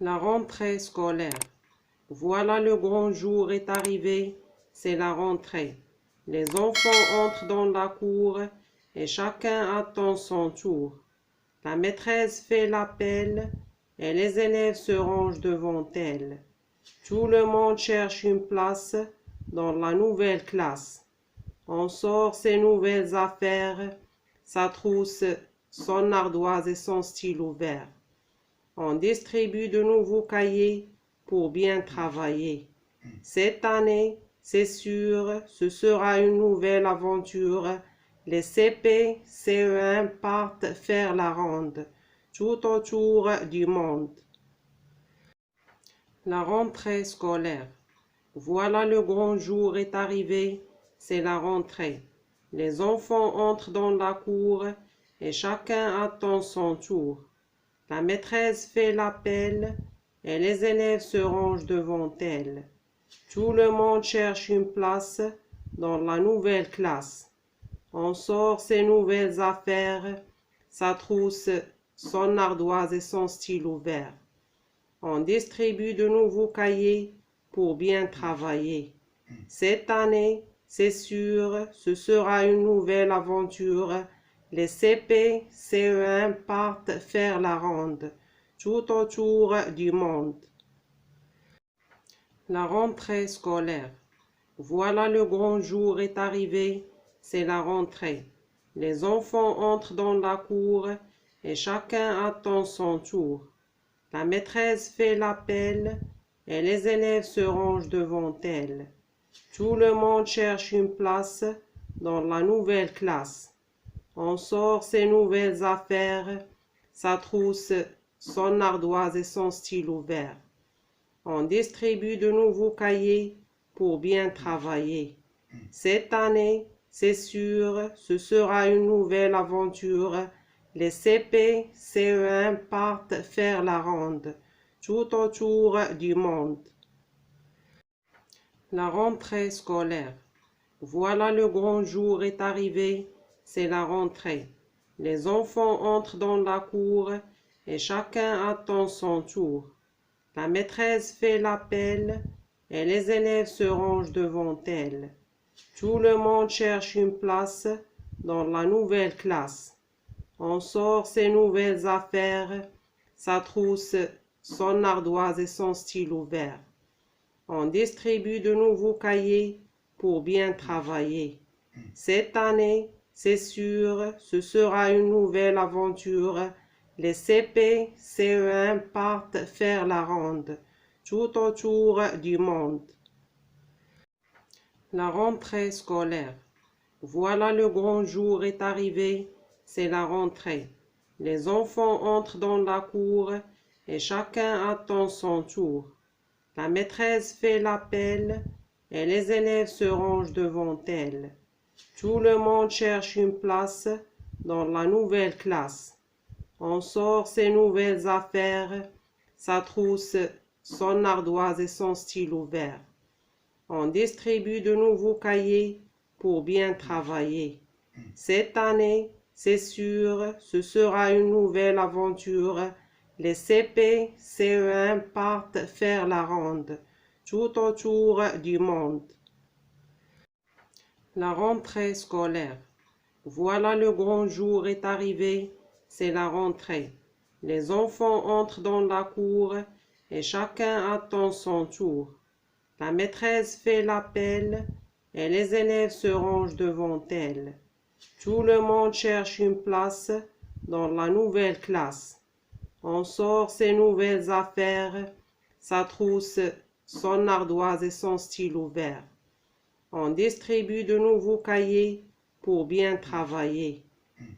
La rentrée scolaire. Voilà le grand jour est arrivé, c'est la rentrée. Les enfants entrent dans la cour et chacun attend son tour. La maîtresse fait l'appel et les élèves se rangent devant elle. Tout le monde cherche une place dans la nouvelle classe. On sort ses nouvelles affaires, sa trousse, son ardoise et son stylo vert. On distribue de nouveaux cahiers pour bien travailler. Cette année, c'est sûr, ce sera une nouvelle aventure. Les CP, CE1 partent faire la ronde, tout autour du monde. La rentrée scolaire. Voilà le grand jour est arrivé, c'est la rentrée. Les enfants entrent dans la cour et chacun attend son tour. La maîtresse fait l'appel et les élèves se rangent devant elle. Tout le monde cherche une place dans la nouvelle classe. On sort ses nouvelles affaires, sa trousse, son ardoise et son stylo vert. On distribue de nouveaux cahiers pour bien travailler. Cette année, c'est sûr, ce sera une nouvelle aventure. Les CP, CE1 partent faire la ronde, tout autour du monde. La rentrée scolaire. Voilà le grand jour est arrivé, c'est la rentrée. Les enfants entrent dans la cour et chacun attend son tour. La maîtresse fait l'appel et les élèves se rangent devant elle. Tout le monde cherche une place dans la nouvelle classe. On sort ses nouvelles affaires, sa trousse, son ardoise et son stylo vert. On distribue de nouveaux cahiers pour bien travailler. Cette année, c'est sûr, ce sera une nouvelle aventure. Les CP, CE1 partent faire la ronde, tout autour du monde. La rentrée scolaire. Voilà le grand jour est arrivé, c'est la rentrée. Les enfants entrent dans la cour et chacun attend son tour. La maîtresse fait l'appel et les élèves se rangent devant elle. Tout le monde cherche une place dans la nouvelle classe. On sort ses nouvelles affaires, sa trousse, son ardoise et son stylo vert. On distribue de nouveaux cahiers pour bien travailler. Cette année, c'est sûr, ce sera une nouvelle aventure. Les CP, CE1 partent faire la ronde, tout autour du monde. La rentrée scolaire. Voilà le grand jour est arrivé, c'est la rentrée. Les enfants entrent dans la cour et chacun attend son tour. La maîtresse fait l'appel et les élèves se rangent devant elle. Tout le monde cherche une place dans la nouvelle classe. On sort ses nouvelles affaires, sa trousse, son ardoise et son stylo vert. On distribue de nouveaux cahiers pour bien travailler. Cette année, c'est sûr, ce sera une nouvelle aventure. Les CP, CE1 partent faire la ronde, tout autour du monde. La rentrée scolaire. Voilà le grand jour est arrivé, c'est la rentrée. Les enfants entrent dans la cour et chacun attend son tour. La maîtresse fait l'appel et les élèves se rangent devant elle. Tout le monde cherche une place dans la nouvelle classe. On sort ses nouvelles affaires, sa trousse, son ardoise et son stylo vert. On distribue de nouveaux cahiers pour bien travailler.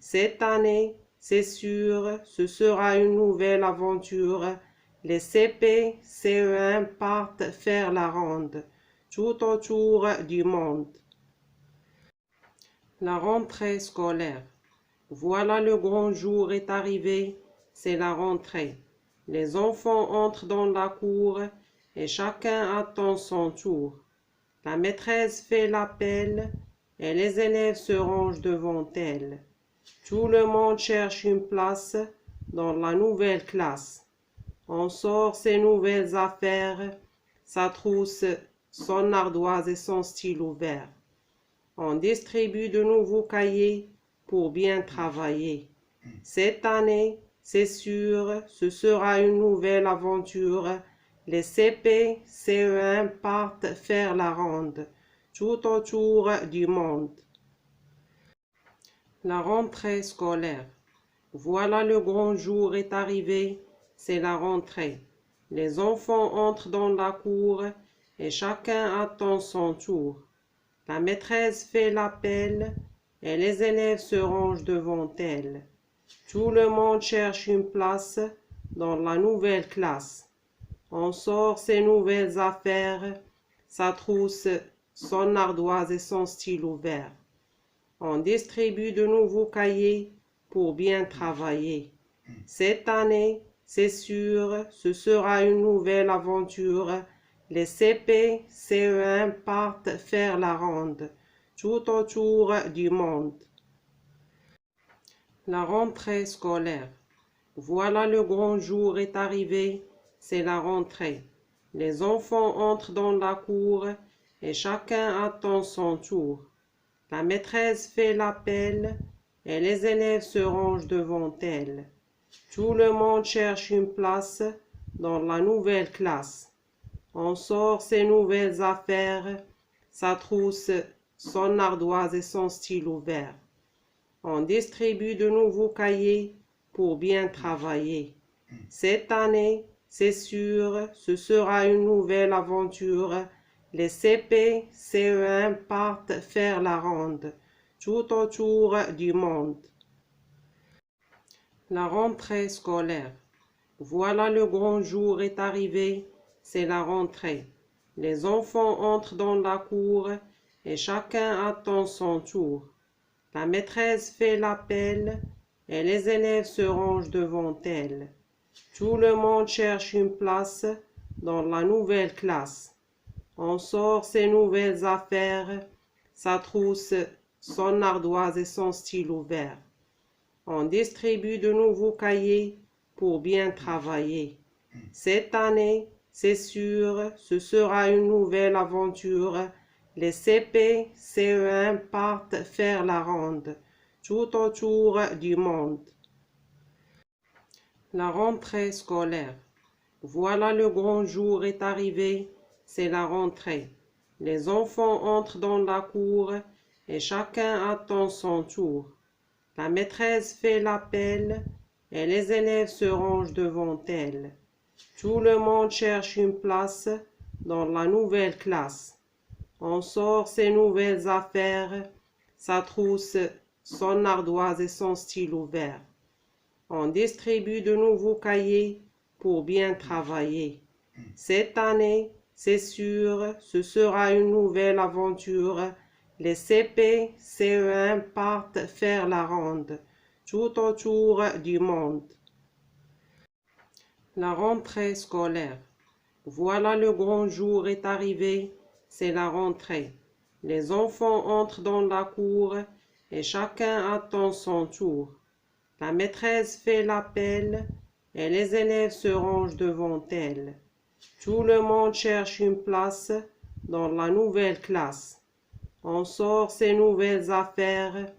Cette année, c'est sûr, ce sera une nouvelle aventure. Les CP, CE1 partent faire la ronde, tout autour du monde. La rentrée scolaire. Voilà le grand jour est arrivé, c'est la rentrée. Les enfants entrent dans la cour et chacun attend son tour. La maîtresse fait l'appel et les élèves se rangent devant elle. Tout le monde cherche une place dans la nouvelle classe. On sort ses nouvelles affaires, sa trousse, son ardoise et son stylo vert. On distribue de nouveaux cahiers pour bien travailler. Cette année, c'est sûr, ce sera une nouvelle aventure. Les CP, CE1 partent faire la ronde, tout autour du monde. La rentrée scolaire. Voilà, le grand jour est arrivé, c'est la rentrée. Les enfants entrent dans la cour et chacun attend son tour. La maîtresse fait l'appel et les élèves se rangent devant elle. Tout le monde cherche une place dans la nouvelle classe. On sort ses nouvelles affaires, sa trousse, son ardoise et son stylo vert. On distribue de nouveaux cahiers pour bien travailler. Cette année, c'est sûr, ce sera une nouvelle aventure. Les CP, CE1 partent faire la ronde, tout autour du monde. La rentrée scolaire. Voilà, le grand jour est arrivé, c'est la rentrée. Les enfants entrent dans la cour et chacun attend son tour. La maîtresse fait l'appel et les élèves se rangent devant elle. Tout le monde cherche une place dans la nouvelle classe. On sort ses nouvelles affaires, sa trousse, son ardoise et son stylo vert. On distribue de nouveaux cahiers pour bien travailler. Cette année, c'est sûr, ce sera une nouvelle aventure. Les CP, CE1 partent faire la ronde, tout autour du monde. La rentrée scolaire. Voilà, le grand jour est arrivé, c'est la rentrée. Les enfants entrent dans la cour et chacun attend son tour. La maîtresse fait l'appel et les élèves se rangent devant elle. Tout le monde cherche une place dans la nouvelle classe. On sort ses nouvelles affaires, sa trousse, son ardoise et son stylo vert. On distribue de nouveaux cahiers pour bien travailler. Cette année, c'est sûr, ce sera une nouvelle aventure. Les CP, CE1 partent faire la ronde, tout autour du monde. La rentrée scolaire. Voilà, le grand jour est arrivé, c'est la rentrée. Les enfants entrent dans la cour et chacun attend son tour. La maîtresse fait l'appel et les élèves se rangent devant elle. Tout le monde cherche une place dans la nouvelle classe. On sort ses nouvelles affaires, sa trousse, son ardoise et son stylo vert. On distribue de nouveaux cahiers pour bien travailler. Cette année, c'est sûr, ce sera une nouvelle aventure. Les CP, CE1 partent faire la ronde, tout autour du monde. La rentrée scolaire. Voilà, le grand jour est arrivé, c'est la rentrée. Les enfants entrent dans la cour et chacun attend son tour. La maîtresse fait l'appel et les élèves se rangent devant elle. Tout le monde cherche une place dans la nouvelle classe. On sort ses nouvelles affaires,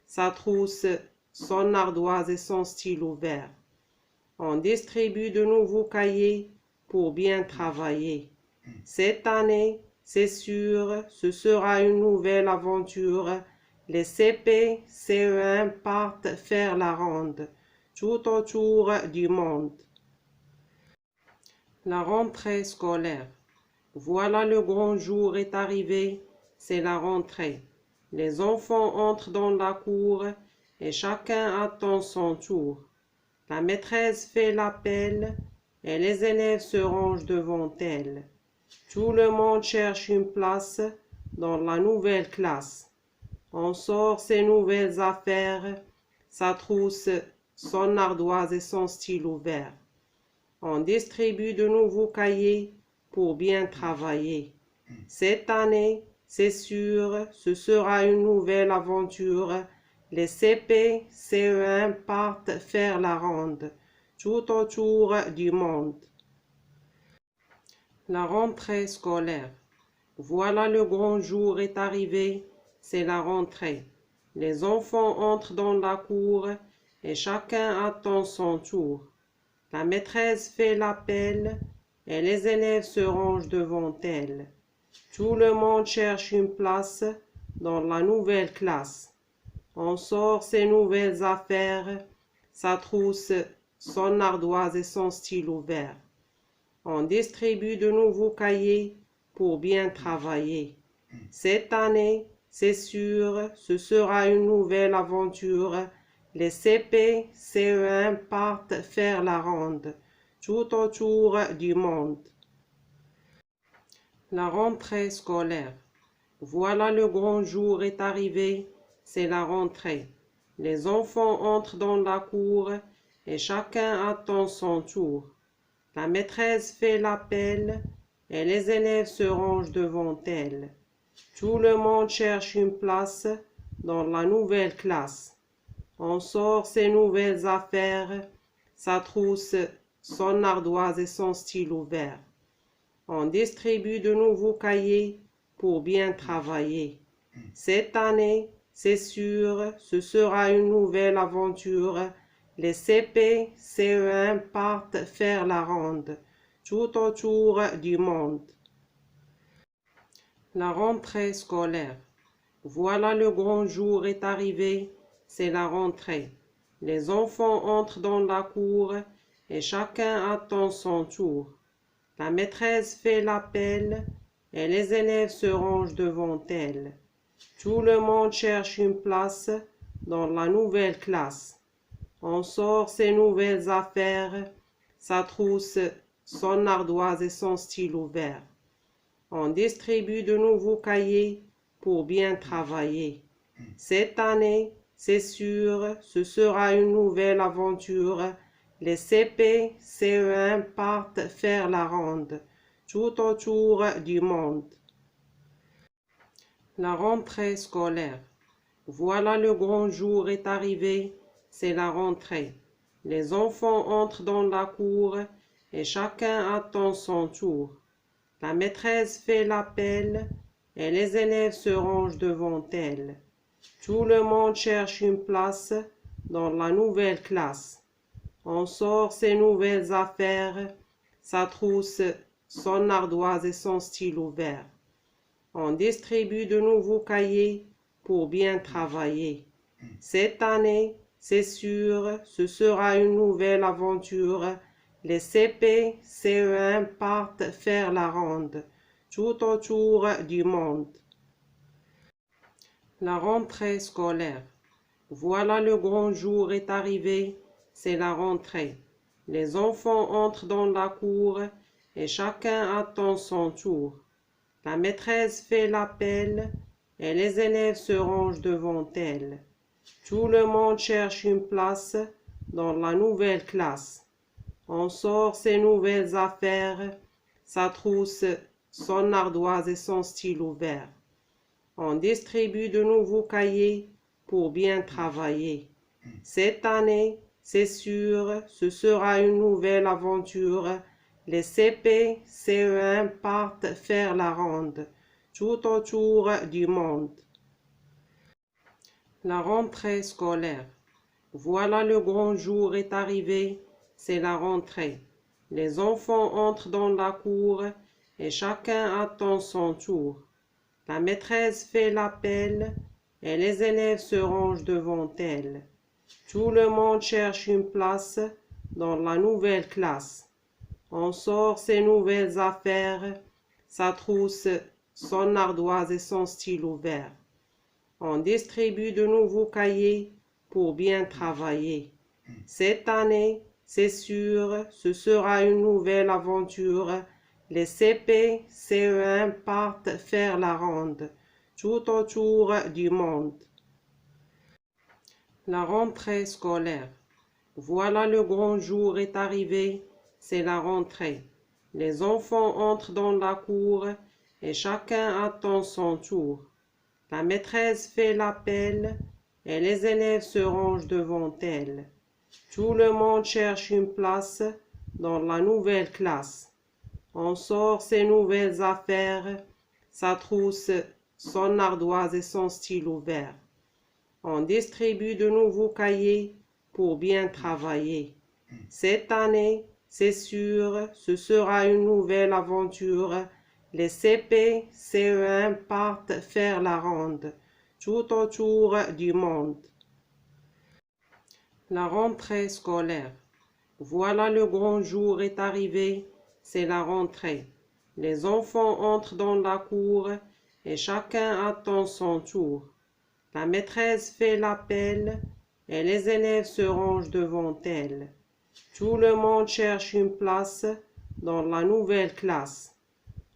sa trousse, son ardoise et son stylo vert. On distribue de nouveaux cahiers pour bien travailler. Cette année, c'est sûr, ce sera une nouvelle aventure. Les CP, CE1 partent faire la ronde, tout autour du monde. La rentrée scolaire. Voilà, le grand jour est arrivé, c'est la rentrée. Les enfants entrent dans la cour et chacun attend son tour. La maîtresse fait l'appel et les élèves se rangent devant elle. Tout le monde cherche une place dans la nouvelle classe. On sort ses nouvelles affaires, sa trousse, son ardoise et son stylo vert. On distribue de nouveaux cahiers pour bien travailler. Cette année, c'est sûr, ce sera une nouvelle aventure. Les CP, CE1 partent faire la ronde, tout autour du monde. La rentrée scolaire. Voilà, le grand jour est arrivé, c'est la rentrée. Les enfants entrent dans la cour et chacun attend son tour. La maîtresse fait l'appel et les élèves se rangent devant elle. Tout le monde cherche une place dans la nouvelle classe. On sort ses nouvelles affaires, sa trousse, son ardoise et son stylo vert. On distribue de nouveaux cahiers pour bien travailler. Cette année, c'est sûr, ce sera une nouvelle aventure. Les CP, CE1 partent faire la ronde, tout autour du monde. La rentrée scolaire. Voilà, le grand jour est arrivé, c'est la rentrée. Les enfants entrent dans la cour et chacun attend son tour. La maîtresse fait l'appel et les élèves se rangent devant elle. Tout le monde cherche une place dans la nouvelle classe. On sort ses nouvelles affaires, sa trousse, son ardoise et son stylo vert. On distribue de nouveaux cahiers pour bien travailler. Cette année, c'est sûr, ce sera une nouvelle aventure. Les CP, CE1 partent faire la ronde, tout autour du monde. La rentrée scolaire. Voilà, le grand jour est arrivé, c'est la rentrée. Les enfants entrent dans la cour et chacun attend son tour. La maîtresse fait l'appel et les élèves se rangent devant elle. Tout le monde cherche une place dans la nouvelle classe. On sort ses nouvelles affaires, sa trousse, son ardoise et son stylo vert. On distribue de nouveaux cahiers pour bien travailler. Cette année, c'est sûr, ce sera une nouvelle aventure. Les CP, CE1 partent faire la ronde, tout autour du monde. La rentrée scolaire. Voilà, le grand jour est arrivé, c'est la rentrée. Les enfants entrent dans la cour et chacun attend son tour. La maîtresse fait l'appel et les élèves se rangent devant elle. Tout le monde cherche une place dans la nouvelle classe. On sort ses nouvelles affaires, sa trousse, son ardoise et son stylo vert. On distribue de nouveaux cahiers pour bien travailler. Cette année, c'est sûr, ce sera une nouvelle aventure. Les CP, CE1 partent faire la ronde, tout autour du monde. La rentrée scolaire. Voilà, le grand jour est arrivé, c'est la rentrée. Les enfants entrent dans la cour et chacun attend son tour. La maîtresse fait l'appel et les élèves se rangent devant elle. Tout le monde cherche une place dans la nouvelle classe. On sort ses nouvelles affaires, sa trousse, son ardoise et son stylo vert. On distribue de nouveaux cahiers pour bien travailler. Cette année, c'est sûr, ce sera une nouvelle aventure. Les CP, CE1 partent faire la ronde, tout autour du monde. La rentrée scolaire. Voilà, le grand jour est arrivé, c'est la rentrée. Les enfants entrent dans la cour et chacun attend son tour. La maîtresse fait l'appel et les élèves se rangent devant elle. Tout le monde cherche une place dans la nouvelle classe. On sort ses nouvelles affaires, sa trousse, son ardoise et son stylo vert. On distribue de nouveaux cahiers pour bien travailler. Cette année, c'est sûr, ce sera une nouvelle aventure. Les CP, CE1 partent faire la ronde, tout autour du monde. La rentrée scolaire. Voilà, le grand jour est arrivé, c'est la rentrée. Les enfants entrent dans la cour et chacun attend son tour. La maîtresse fait l'appel et les élèves se rangent devant elle. Tout le monde cherche une place dans la nouvelle classe. On sort ses nouvelles affaires, sa trousse, son ardoise et son stylo vert. On distribue de nouveaux cahiers pour bien travailler. Cette année, c'est sûr, ce sera une nouvelle aventure. Les CP, CE1 partent faire la ronde, tout autour du monde. La rentrée scolaire. Voilà, le grand jour est arrivé, c'est la rentrée. Les enfants entrent dans la cour et chacun attend son tour. La maîtresse fait l'appel et les élèves se rangent devant elle. Tout le monde cherche une place dans la nouvelle classe.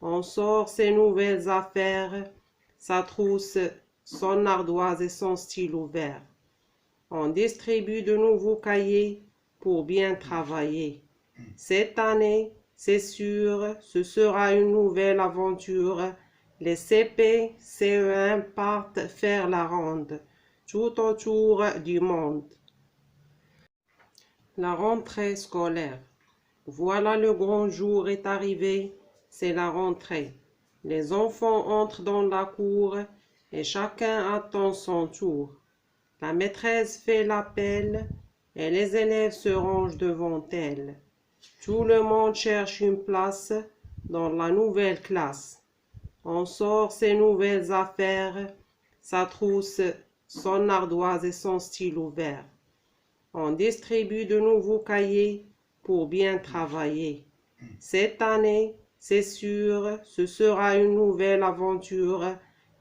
On sort ses nouvelles affaires, sa trousse, son ardoise et son stylo vert. On distribue de nouveaux cahiers pour bien travailler. Cette année, c'est sûr, ce sera une nouvelle aventure. Les CP, CE1 partent faire la ronde, tout autour du monde. La rentrée scolaire. Voilà, le grand jour est arrivé, c'est la rentrée. Les enfants entrent dans la cour et chacun attend son tour. La maîtresse fait l'appel et les élèves se rangent devant elle. Tout le monde cherche une place dans la nouvelle classe. On sort ses nouvelles affaires, sa trousse, son ardoise et son stylo vert. On distribue de nouveaux cahiers pour bien travailler. Cette année, c'est sûr, ce sera une nouvelle aventure.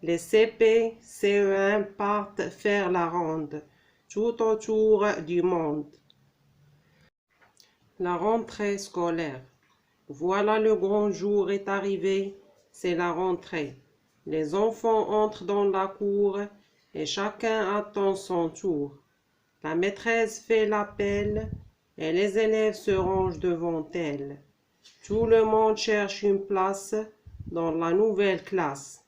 Les CP, CE1 partent faire la ronde, tout autour du monde. La rentrée scolaire. Voilà, le grand jour est arrivé, c'est la rentrée. Les enfants entrent dans la cour et chacun attend son tour. La maîtresse fait l'appel et les élèves se rangent devant elle. Tout le monde cherche une place dans la nouvelle classe.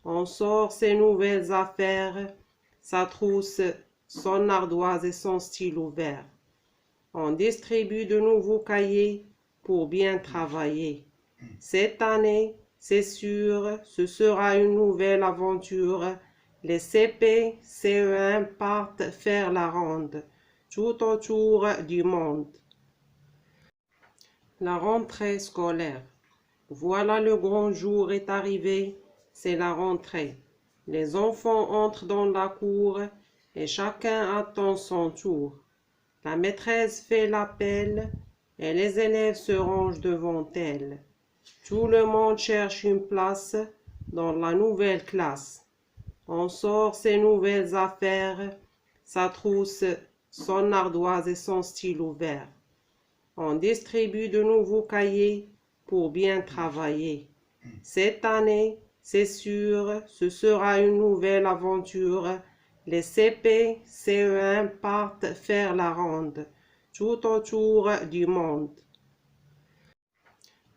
On sort ses nouvelles affaires, sa trousse, son ardoise et son stylo vert. On distribue de nouveaux cahiers pour bien travailler. Cette année, c'est sûr, ce sera une nouvelle aventure. Les CP, CE1 partent faire la ronde, tout autour du monde. La rentrée scolaire. Voilà, le grand jour est arrivé, c'est la rentrée. Les enfants entrent dans la cour et chacun attend son tour. La maîtresse fait l'appel et les élèves se rangent devant elle. Tout le monde cherche une place dans la nouvelle classe. On sort ses nouvelles affaires, sa trousse, son ardoise et son stylo vert. On distribue de nouveaux cahiers pour bien travailler. Cette année, c'est sûr, ce sera une nouvelle aventure. Les CP, CE1 partent faire la ronde, tout autour du monde.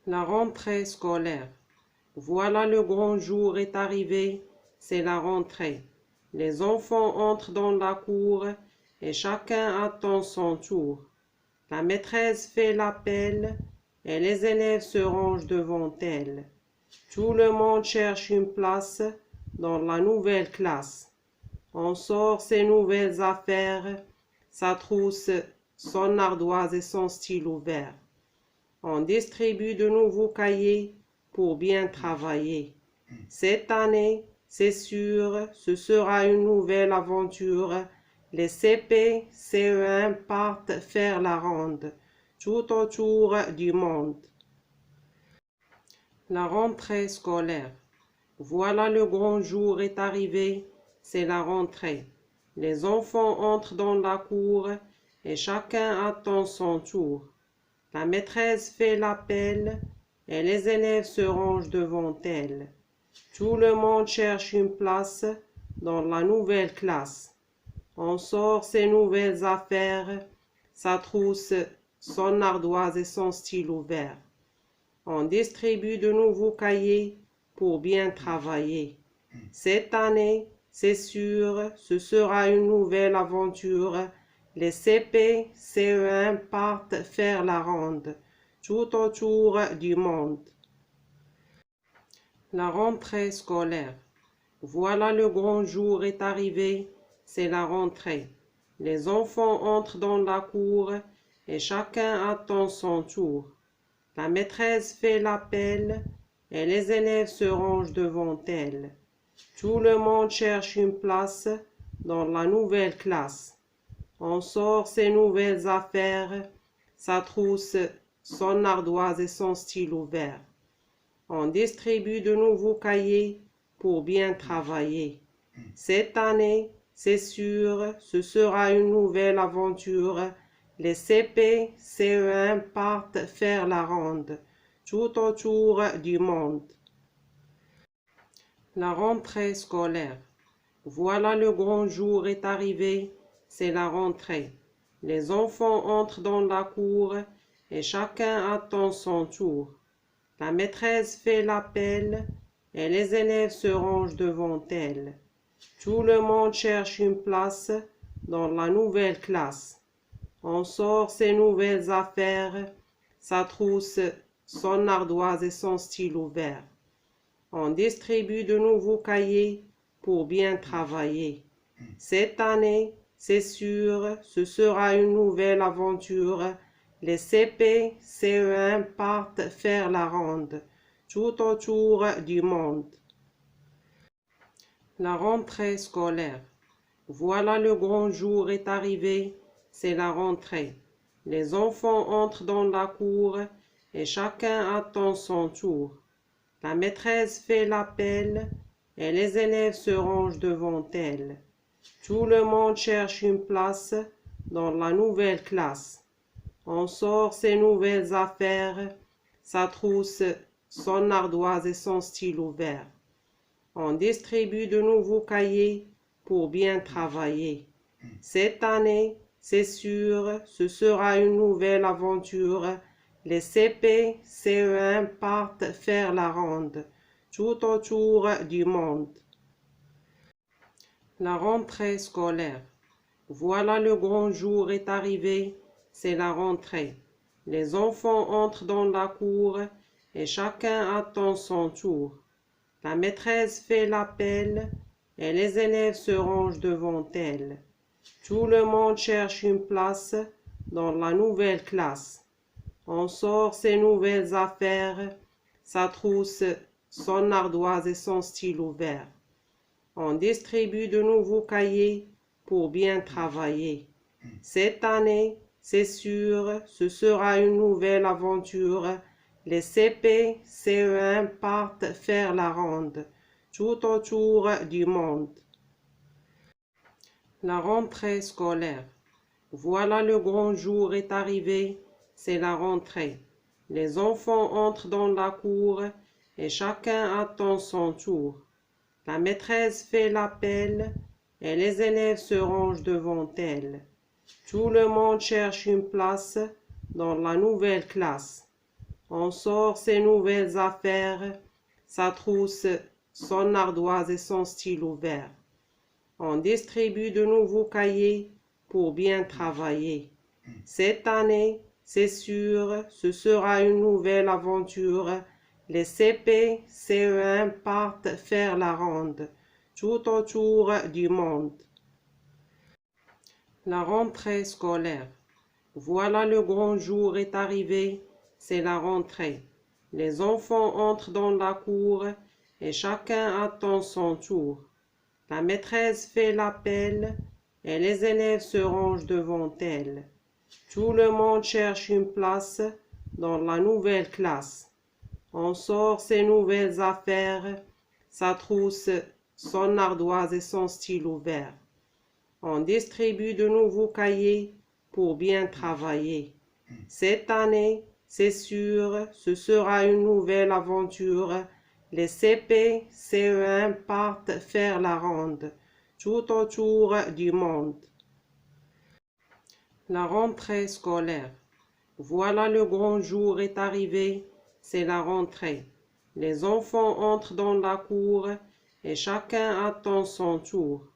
La rentrée scolaire. Voilà, le grand jour est arrivé, c'est la rentrée. Les enfants entrent dans la cour et chacun attend son tour. La maîtresse fait l'appel et les élèves se rangent devant elle. Tout le monde cherche une place dans la nouvelle classe. On sort ses nouvelles affaires, sa trousse, son ardoise et son stylo vert. On distribue de nouveaux cahiers pour bien travailler. Cette année, c'est sûr, ce sera une nouvelle aventure. Les CP, CE1 partent faire la ronde, tout autour du monde. La rentrée scolaire. Voilà, le grand jour est arrivé, c'est la rentrée. Les enfants entrent dans la cour et chacun attend son tour. La maîtresse fait l'appel et les élèves se rangent devant elle. Tout le monde cherche une place dans la nouvelle classe. On sort ses nouvelles affaires, sa trousse, son ardoise et son stylo vert. On distribue de nouveaux cahiers pour bien travailler. Cette année, c'est sûr, ce sera une nouvelle aventure. Les CP, CE1 partent faire la ronde, tout autour du monde. La rentrée scolaire. Voilà, le grand jour est arrivé, c'est la rentrée. Les enfants entrent dans la cour et chacun attend son tour. La maîtresse fait l'appel et les élèves se rangent devant elle. Tout le monde cherche une place dans la nouvelle classe. On sort ses nouvelles affaires, sa trousse, son ardoise et son stylo vert. On distribue de nouveaux cahiers pour bien travailler. Cette année, c'est sûr, ce sera une nouvelle aventure. Les CP, CE1 partent faire la ronde, tout autour du monde. La rentrée scolaire. Voilà, le grand jour est arrivé, c'est la rentrée. Les enfants entrent dans la cour et chacun attend son tour. La maîtresse fait l'appel et les élèves se rangent devant elle. Tout le monde cherche une place dans la nouvelle classe. On sort ses nouvelles affaires, sa trousse, son ardoise et son stylo vert. On distribue de nouveaux cahiers pour bien travailler. Cette année, c'est sûr, ce sera une nouvelle aventure. Les CP, CE1 partent faire la ronde, tout autour du monde. La rentrée scolaire. Voilà, le grand jour est arrivé, c'est la rentrée. Les enfants entrent dans la cour et chacun attend son tour. La maîtresse fait l'appel et les élèves se rangent devant elle. Tout le monde cherche une place dans la nouvelle classe. On sort ses nouvelles affaires, sa trousse, son ardoise et son stylo vert. On distribue de nouveaux cahiers pour bien travailler. Cette année, c'est sûr, ce sera une nouvelle aventure. Les CP, CE1 partent faire la ronde, tout autour du monde. La rentrée scolaire. Voilà, le grand jour est arrivé, c'est la rentrée. Les enfants entrent dans la cour et chacun attend son tour. La maîtresse fait l'appel et les élèves se rangent devant elle. Tout le monde cherche une place dans la nouvelle classe. On sort ses nouvelles affaires, sa trousse, son ardoise et son stylo vert. On distribue de nouveaux cahiers pour bien travailler. Cette année, c'est sûr, ce sera une nouvelle aventure. Les CP, CE1 partent faire la ronde, tout autour du monde. La rentrée scolaire. Voilà, le grand jour est arrivé, c'est la rentrée. Les enfants entrent dans la cour et chacun attend son tour. La maîtresse fait l'appel et les élèves se rangent devant elle. Tout le monde cherche une place dans la nouvelle classe. On sort ses nouvelles affaires, sa trousse, son ardoise et son stylo vert. On distribue de nouveaux cahiers pour bien travailler. Cette année, c'est sûr, ce sera une nouvelle aventure. Les CP, CE1 partent faire la ronde, tout autour du monde. La rentrée scolaire. Voilà, le grand jour est arrivé, c'est la rentrée. Les enfants entrent dans la cour et chacun attend son tour. La maîtresse fait l'appel et les élèves se rangent devant elle. Tout le monde cherche une place dans la nouvelle classe. On sort ses nouvelles affaires, sa trousse, son ardoise et son stylo vert. On distribue de nouveaux cahiers pour bien travailler. Cette année, c'est sûr, ce sera une nouvelle aventure. Les CP, CE1 partent faire la ronde, tout autour du monde. La rentrée scolaire. Voilà, le grand jour est arrivé, c'est la rentrée. Les enfants entrent dans la cour et chacun attend son tour.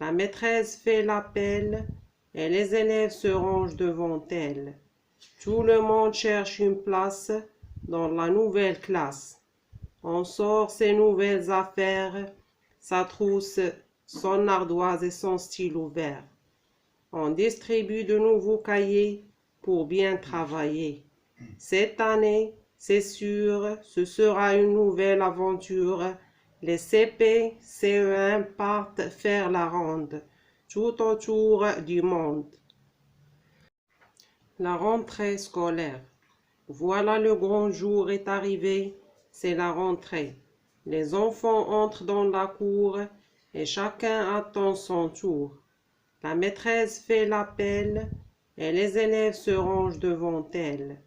La maîtresse fait l'appel et les élèves se rangent devant elle. Tout le monde cherche une place dans la nouvelle classe. On sort ses nouvelles affaires, sa trousse, son ardoise et son stylo vert. On distribue de nouveaux cahiers pour bien travailler. Cette année, c'est sûr, ce sera une nouvelle aventure. Les CP, CE1 partent faire la ronde, tout autour du monde. La rentrée scolaire. Voilà, le grand jour est arrivé, c'est la rentrée. Les enfants entrent dans la cour et chacun attend son tour. La maîtresse fait l'appel et les élèves se rangent devant elle.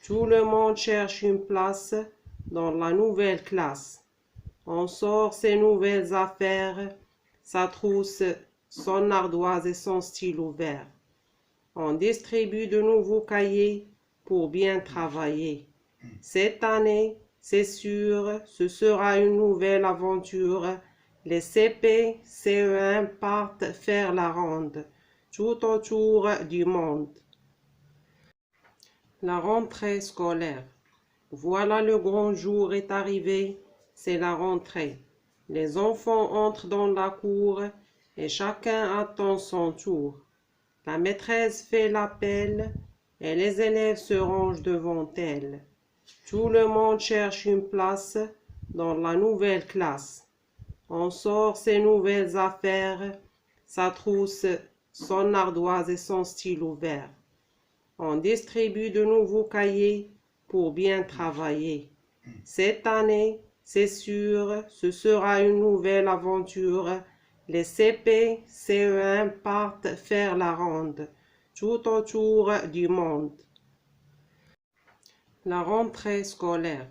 Tout le monde cherche une place dans la nouvelle classe. On sort ses nouvelles affaires, sa trousse, son ardoise et son stylo vert. On distribue de nouveaux cahiers pour bien travailler. Cette année, c'est sûr, ce sera une nouvelle aventure. Les CP, CE1 partent faire la ronde, tout autour du monde. La rentrée scolaire. Voilà, le grand jour est arrivé, c'est la rentrée. Les enfants entrent dans la cour et chacun attend son tour. La maîtresse fait l'appel et les élèves se rangent devant elle. Tout le monde cherche une place dans la nouvelle classe. On sort ses nouvelles affaires, sa trousse, son ardoise et son stylo vert. On distribue de nouveaux cahiers pour bien travailler. Cette année, c'est sûr, ce sera une nouvelle aventure. Les CP, CE1 partent faire la ronde, tout autour du monde. La rentrée scolaire.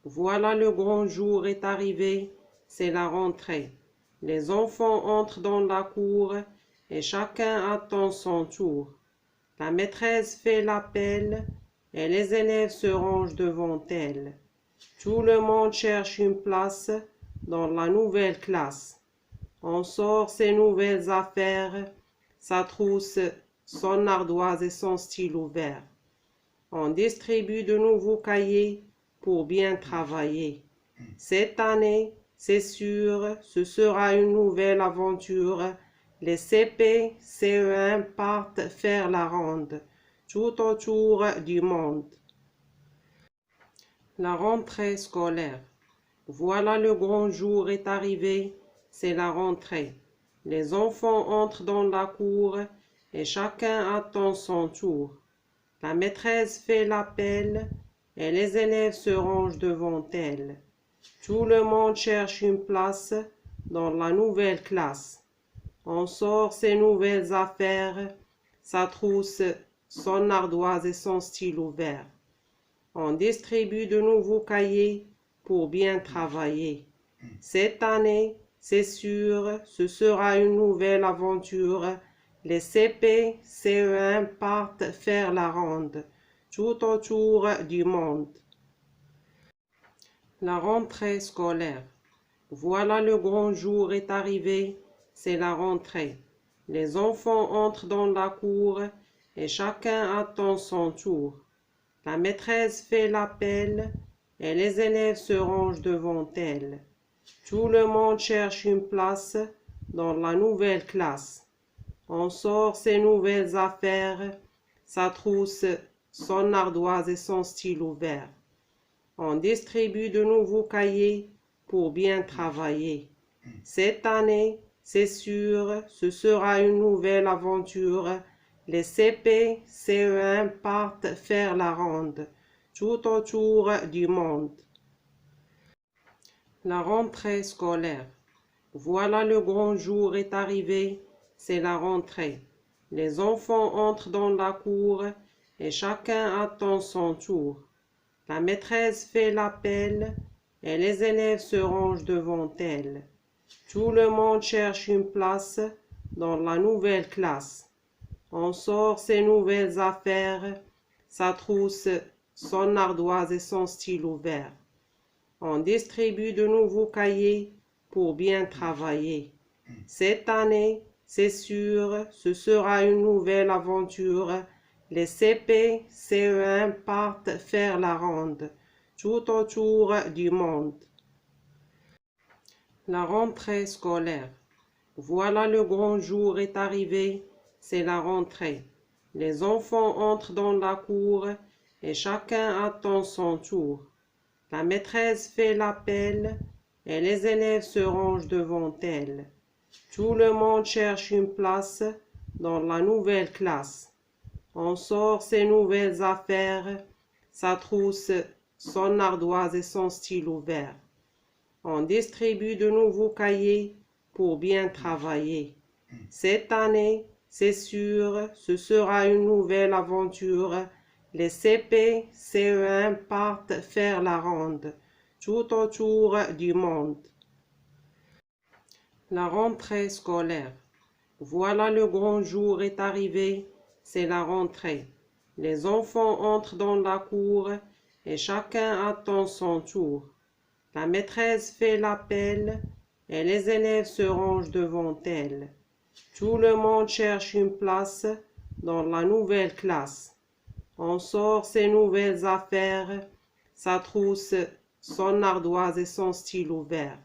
Voilà, le grand jour est arrivé, c'est la rentrée. Les enfants entrent dans la cour et chacun attend son tour. La maîtresse fait l'appel et les élèves se rangent devant elle. Tout le monde cherche une place dans la nouvelle classe. On sort ses nouvelles affaires, sa trousse, son ardoise et son stylo vert. On distribue de nouveaux cahiers pour bien travailler. Cette année, c'est sûr, ce sera une nouvelle aventure. Les CP, CE1 partent faire la ronde, tout autour du monde. La rentrée scolaire. Voilà, le grand jour est arrivé, c'est la rentrée. Les enfants entrent dans la cour et chacun attend son tour. La maîtresse fait l'appel et les élèves se rangent devant elle. Tout le monde cherche une place dans la nouvelle classe. On sort ses nouvelles affaires, sa trousse, son ardoise et son stylo vert. On distribue de nouveaux cahiers pour bien travailler. Cette année, c'est sûr, ce sera une nouvelle aventure. Les CP, CE1 partent faire la ronde, tout autour du monde. La rentrée scolaire. Voilà, le grand jour est arrivé, c'est la rentrée. Les enfants entrent dans la cour et chacun attend son tour. La maîtresse fait l'appel et les élèves se rangent devant elle. Tout le monde cherche une place dans la nouvelle classe. On sort ses nouvelles affaires, sa trousse, son ardoise et son stylo vert. On distribue de nouveaux cahiers pour bien travailler. Cette année, c'est sûr, ce sera une nouvelle aventure. Les CP, CE1 partent faire la ronde, tout autour du monde. La rentrée scolaire. Voilà, le grand jour est arrivé, c'est la rentrée. Les enfants entrent dans la cour et chacun attend son tour. La maîtresse fait l'appel et les élèves se rangent devant elle. Tout le monde cherche une place dans la nouvelle classe. On sort ses nouvelles affaires, sa trousse, son ardoise et son stylo vert. On distribue de nouveaux cahiers pour bien travailler. Cette année, c'est sûr, ce sera une nouvelle aventure. Les CP, CE1 partent faire la ronde, tout autour du monde. La rentrée scolaire. Voilà, le grand jour est arrivé, c'est la rentrée. Les enfants entrent dans la cour et chacun attend son tour. La maîtresse fait l'appel et les élèves se rangent devant elle. Tout le monde cherche une place dans la nouvelle classe. On sort ses nouvelles affaires, sa trousse, son ardoise et son stylo vert. On distribue de nouveaux cahiers pour bien travailler. Cette année, c'est sûr, ce sera une nouvelle aventure. Les CP, CE1 partent faire la ronde, tout autour du monde. La rentrée scolaire. Voilà, le grand jour est arrivé, c'est la rentrée. Les enfants entrent dans la cour et chacun attend son tour. La maîtresse fait l'appel et les élèves se rangent devant elle. Tout le monde cherche une place dans la nouvelle classe. On sort ses nouvelles affaires, sa trousse, son ardoise et son stylo vert.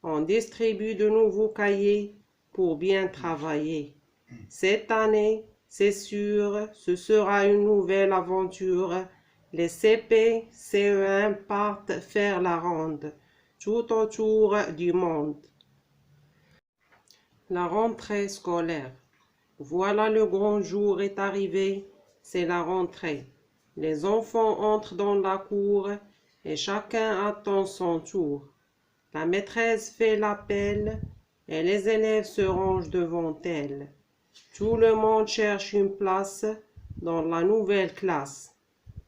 On distribue de nouveaux cahiers pour bien travailler. Cette année, c'est sûr, ce sera une nouvelle aventure. Les CP, CE1 partent faire la ronde, tout autour du monde. La rentrée scolaire. Voilà, le grand jour est arrivé, c'est la rentrée. Les enfants entrent dans la cour et chacun attend son tour. La maîtresse fait l'appel et les élèves se rangent devant elle. Tout le monde cherche une place dans la nouvelle classe.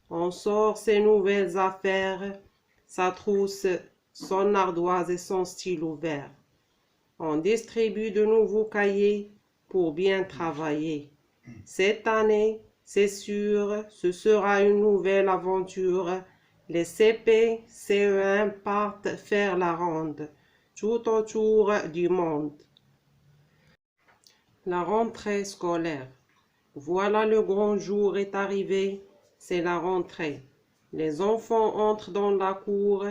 On sort ses nouvelles affaires, sa trousse, son ardoise et son stylo vert. On distribue de nouveaux cahiers pour bien travailler. Cette année, c'est sûr, ce sera une nouvelle aventure. Les CP, CE1 partent faire la ronde, tout autour du monde. La rentrée scolaire. Voilà, le grand jour est arrivé, c'est la rentrée. Les enfants entrent dans la cour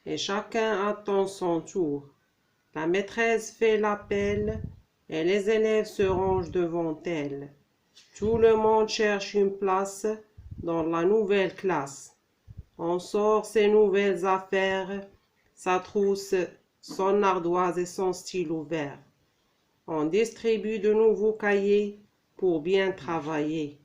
et chacun attend son tour. La maîtresse fait l'appel et les élèves se rangent devant elle. Tout le monde cherche une place dans la nouvelle classe. On sort ses nouvelles affaires, sa trousse, son ardoise et son stylo vert. On distribue de nouveaux cahiers pour bien travailler.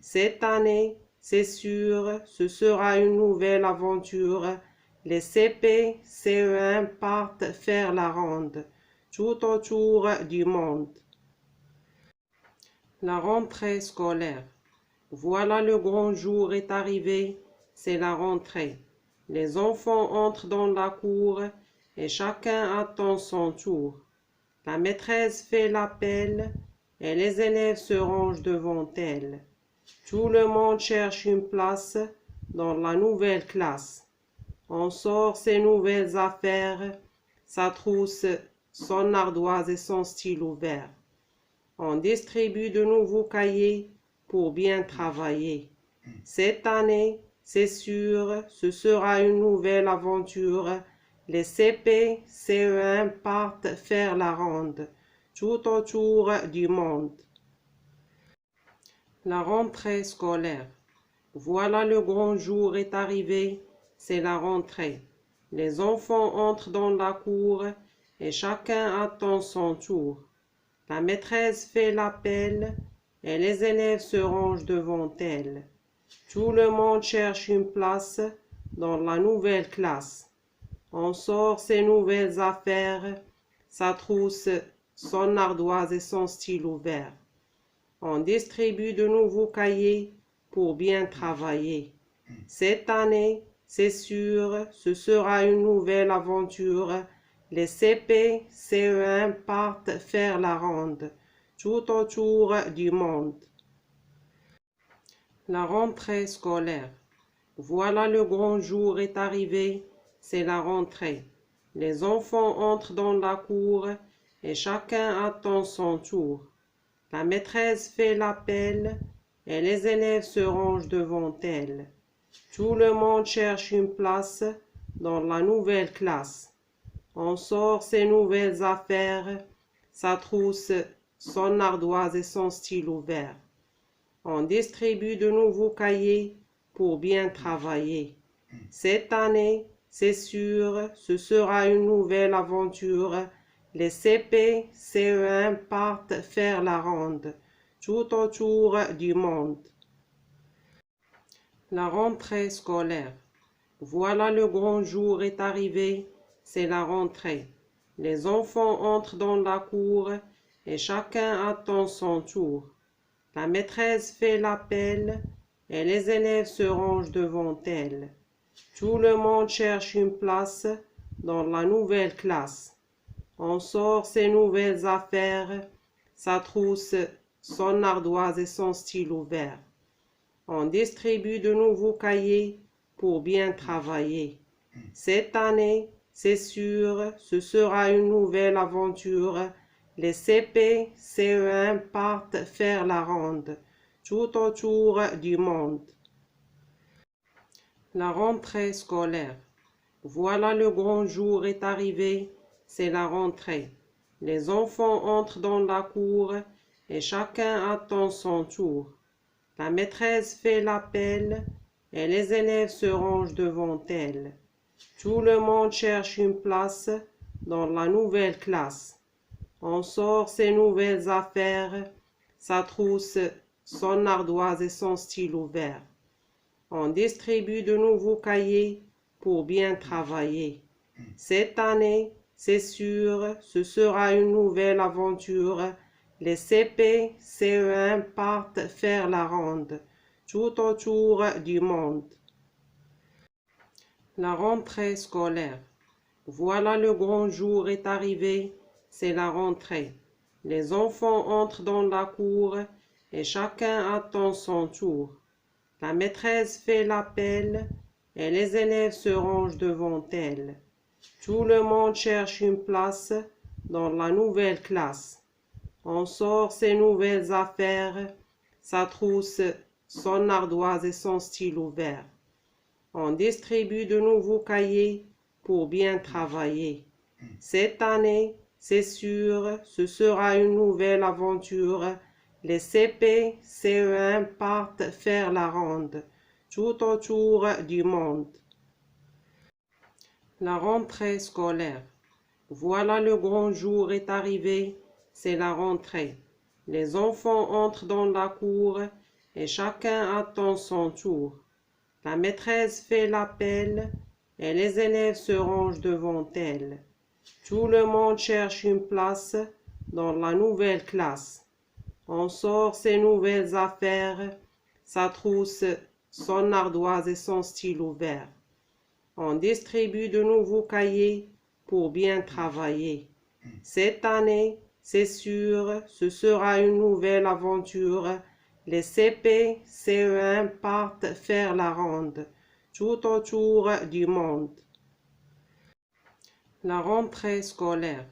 Cette année, c'est sûr, ce sera une nouvelle aventure. Les CP, CE1 partent faire la ronde, tout autour du monde. La rentrée scolaire. Voilà, le grand jour est arrivé, c'est la rentrée. Les enfants entrent dans la cour et chacun attend son tour. La maîtresse fait l'appel et les élèves se rangent devant elle. Tout le monde cherche une place dans la nouvelle classe. On sort ses nouvelles affaires, sa trousse, son ardoise et son stylo vert. On distribue de nouveaux cahiers pour bien travailler. Cette année, c'est sûr, ce sera une nouvelle aventure. Les CP, CE1 partent faire la ronde, tout autour du monde. La rentrée scolaire. Voilà, le grand jour est arrivé, c'est la rentrée. Les enfants entrent dans la cour et chacun attend son tour. La maîtresse fait l'appel et les élèves se rangent devant elle. Tout le monde cherche une place dans la nouvelle classe. On sort ses nouvelles affaires, sa trousse, son ardoise et son stylo vert. On distribue de nouveaux cahiers pour bien travailler. Cette année, c'est sûr, ce sera une nouvelle aventure. Les CP, CE1 partent faire la ronde, tout autour du monde. La rentrée scolaire. Voilà, le grand jour est arrivé, c'est la rentrée. Les enfants entrent dans la cour et chacun attend son tour. La maîtresse fait l'appel et les élèves se rangent devant elle. Tout le monde cherche une place dans la nouvelle classe. On sort ses nouvelles affaires, sa trousse, son ardoise et son stylo vert. On distribue de nouveaux cahiers pour bien travailler. Cette année, c'est sûr, ce sera une nouvelle aventure. Les CP, CE1 partent faire la ronde, tout autour du monde. La rentrée scolaire. Voilà, le grand jour est arrivé, c'est la rentrée. Les enfants entrent dans la cour et chacun attend son tour. La maîtresse fait l'appel et les élèves se rangent devant elle. Tout le monde cherche une place dans la nouvelle classe. On sort ses nouvelles affaires, sa trousse, son ardoise et son stylo vert. On distribue de nouveaux cahiers pour bien travailler. Cette année, c'est sûr, ce sera une nouvelle aventure. Les CP, CE1 partent faire la ronde, tout autour du monde. La rentrée scolaire. Voilà, le grand jour est arrivé, c'est la rentrée. Les enfants entrent dans la cour et chacun attend son tour. La maîtresse fait l'appel et les élèves se rangent devant elle. Tout le monde cherche une place dans la nouvelle classe. On sort ses nouvelles affaires, sa trousse, son ardoise et son stylo vert. On distribue de nouveaux cahiers pour bien travailler. Cette année, c'est sûr, ce sera une nouvelle aventure. Les CP, CE1 partent faire la ronde, tout autour du monde. La rentrée scolaire. Voilà, le grand jour est arrivé, c'est la rentrée. Les enfants entrent dans la cour et chacun attend son tour. La maîtresse fait l'appel et les élèves se rangent devant elle. Tout le monde cherche une place dans la nouvelle classe. On sort ses nouvelles affaires, sa trousse, son ardoise et son stylo vert. On distribue de nouveaux cahiers pour bien travailler. Cette année, c'est sûr, ce sera une nouvelle aventure. Les CP, CE1 partent faire la ronde, tout autour du monde. La rentrée scolaire. Voilà, le grand jour est arrivé, c'est la rentrée. Les enfants entrent dans la cour et chacun attend son tour. La maîtresse fait l'appel et les élèves se rangent devant elle. Tout le monde cherche une place dans la nouvelle classe. On sort ses nouvelles affaires, sa trousse, son ardoise et son stylo vert. On distribue de nouveaux cahiers pour bien travailler. Cette année, c'est sûr, ce sera une nouvelle aventure. Les CP, CE1 partent faire la ronde, tout autour du monde. La rentrée scolaire.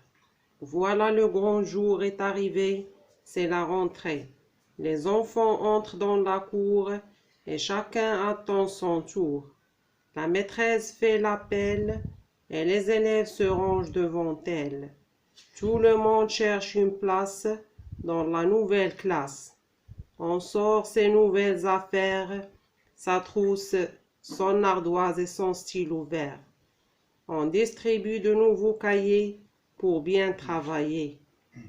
Voilà, le grand jour est arrivé, c'est la rentrée. Les enfants entrent dans la cour et chacun attend son tour. La maîtresse fait l'appel et les élèves se rangent devant elle. Tout le monde cherche une place dans la nouvelle classe. On sort ses nouvelles affaires, sa trousse, son ardoise et son stylo vert. On distribue de nouveaux cahiers pour bien travailler.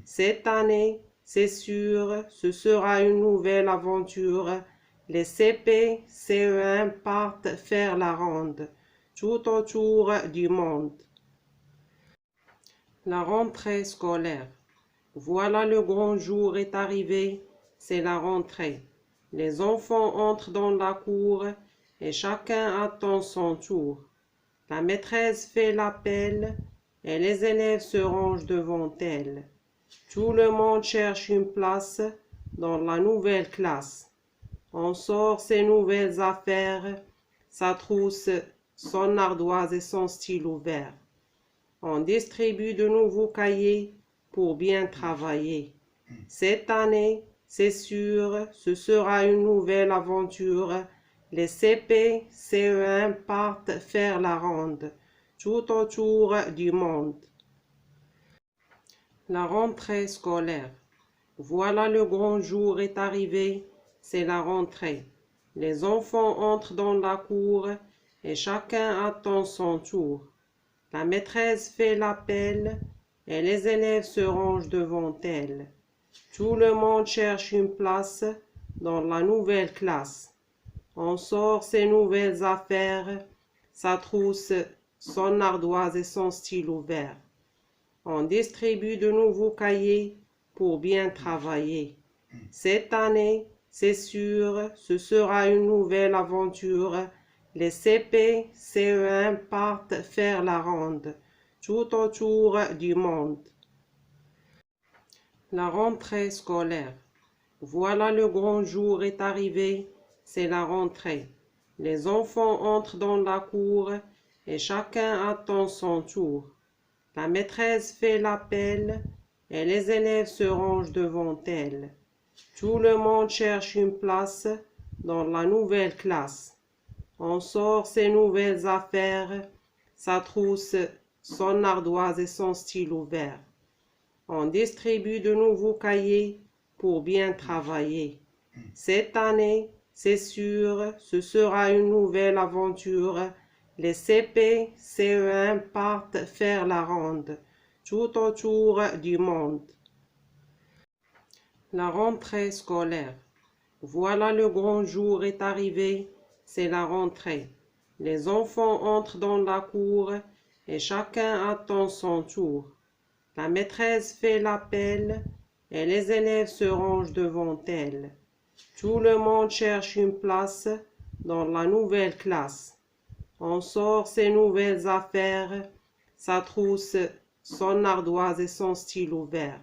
Cette année, c'est sûr, ce sera une nouvelle aventure. Les CP, CE1 partent faire la ronde, tout autour du monde. La rentrée scolaire. Voilà, le grand jour est arrivé, c'est la rentrée. Les enfants entrent dans la cour et chacun attend son tour. La maîtresse fait l'appel et les élèves se rangent devant elle. Tout le monde cherche une place dans la nouvelle classe. On sort ses nouvelles affaires, sa trousse, son ardoise et son stylo vert. On distribue de nouveaux cahiers pour bien travailler. Cette année, c'est sûr, ce sera une nouvelle aventure. Les CP, CE1 partent faire la ronde, tout autour du monde. La rentrée scolaire. Voilà, le grand jour est arrivé, c'est la rentrée. Les enfants entrent dans la cour et chacun attend son tour. La maîtresse fait l'appel et les élèves se rangent devant elle. Tout le monde cherche une place dans la nouvelle classe. On sort ses nouvelles affaires, sa trousse, son ardoise et son stylo vert. On distribue de nouveaux cahiers pour bien travailler. Cette année, c'est sûr, ce sera une nouvelle aventure. Les CP, CE1 partent faire la ronde, tout autour du monde. La rentrée scolaire. Voilà, le grand jour est arrivé, c'est la rentrée. Les enfants entrent dans la cour et chacun attend son tour. La maîtresse fait l'appel et les élèves se rangent devant elle. Tout le monde cherche une place dans la nouvelle classe. On sort ses nouvelles affaires, sa trousse, son ardoise et son stylo vert. On distribue de nouveaux cahiers pour bien travailler. Cette année, c'est sûr, ce sera une nouvelle aventure. Les CP, CE1 partent faire la ronde, tout autour du monde. La rentrée scolaire. Voilà, le grand jour est arrivé, c'est la rentrée. Les enfants entrent dans la cour et chacun attend son tour. La maîtresse fait l'appel et les élèves se rangent devant elle. Tout le monde cherche une place dans la nouvelle classe. On sort ses nouvelles affaires, sa trousse, son ardoise et son stylo vert.